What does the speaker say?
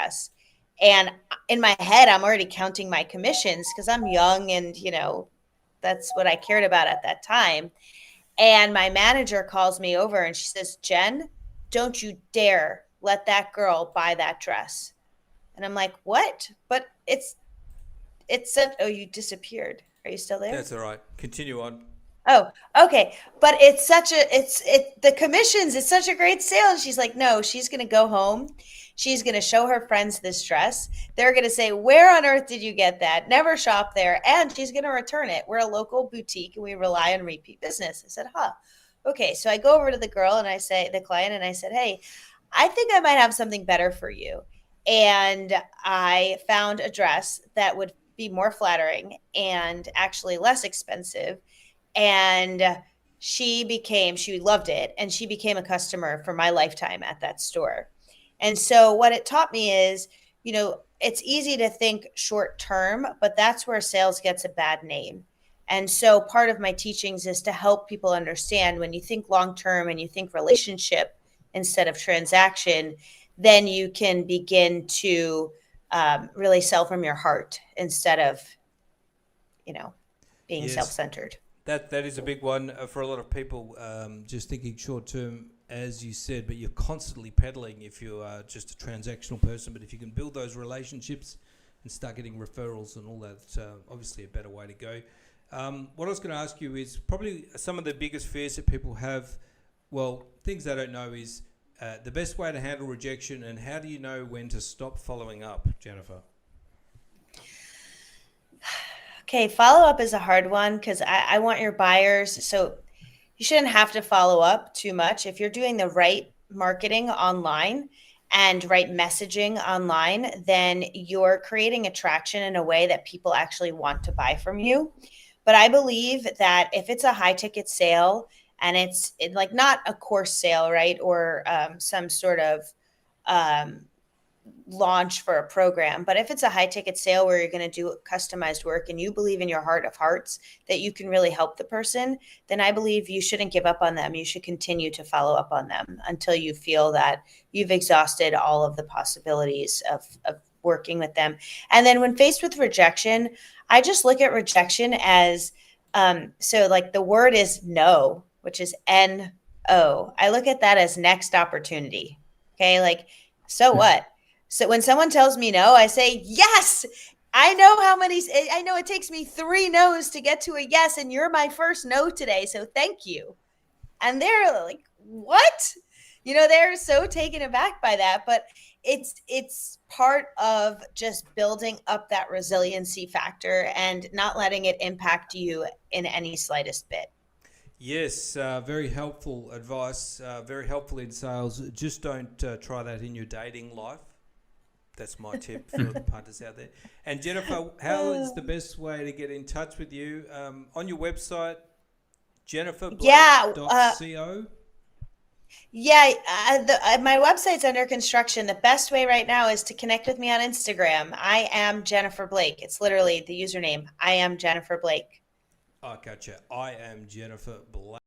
dress. And in my head, I'm already counting my commissions because I'm young and, that's what I cared about at that time. And my manager calls me over and she says, Jen, don't you dare let that girl buy that dress. And I'm like, what? But it's such, oh, you disappeared. Are you still there? That's all right. Continue on. Oh, okay. But the commissions, it's such a great sale. And she's like, no, she's going to go home. She's going to show her friends this dress. They're going to say, where on earth did you get that? Never shop there. And she's going to return it. We're a local boutique and we rely on repeat business. I said, huh. Okay. So I go over to the girl and I say, the client, and I said, hey, I think I might have something better for you. And I found a dress that would be more flattering and actually less expensive, and she loved it, and she became a customer for my lifetime at that store. And so what it taught me is, it's easy to think short term, but that's where sales gets a bad name. And so part of my teachings is to help people understand, when you think long term and you think relationship instead of transaction, then you can begin to really sell from your heart instead of, you know, being Yes, self-centered. that is a big one for a lot of people. Just thinking short term, as you said, but you're constantly peddling if you are just a transactional person. But if you can build those relationships and start getting referrals and all that, obviously a better way to go. What I was going to ask you is probably some of the biggest fears that people have. Well, things they don't know is the best way to handle rejection, and how do you know when to stop following up, Jennifer? Okay, follow up is a hard one because I want your buyers. So you shouldn't have to follow up too much. If you're doing the right marketing online and right messaging online, then you're creating attraction in a way that people actually want to buy from you. But I believe that if it's a high ticket sale and like not a course sale, right? Or some sort of um, launch for a program. But if it's a high ticket sale where you're going to do customized work and you believe in your heart of hearts that you can really help the person, then I believe you shouldn't give up on them. You should continue to follow up on them until you feel that you've exhausted all of the possibilities of working with them. And then when faced with rejection, I just look at rejection as so like the word is no, which is NO. I look at that as next opportunity. Okay. Like, so what? So when someone tells me no, I say, yes, I know it takes me 3 no's to get to a yes, and you're my first no today. So thank you. And they're like, what? They're so taken aback by that. But it's part of just building up that resiliency factor and not letting it impact you in any slightest bit. Yes, very helpful advice. Very helpful in sales. Just don't try that in your dating life. That's my tip for the punters out there. And Jennifer, how is the best way to get in touch with you? On your website, Yeah, jenniferblake.co. yeah. My website's under construction. The best way right now is to connect with me on Instagram. I am Jennifer Blake. It's literally the username. I am Jennifer Blake. Oh, gotcha. I am Jennifer Blake.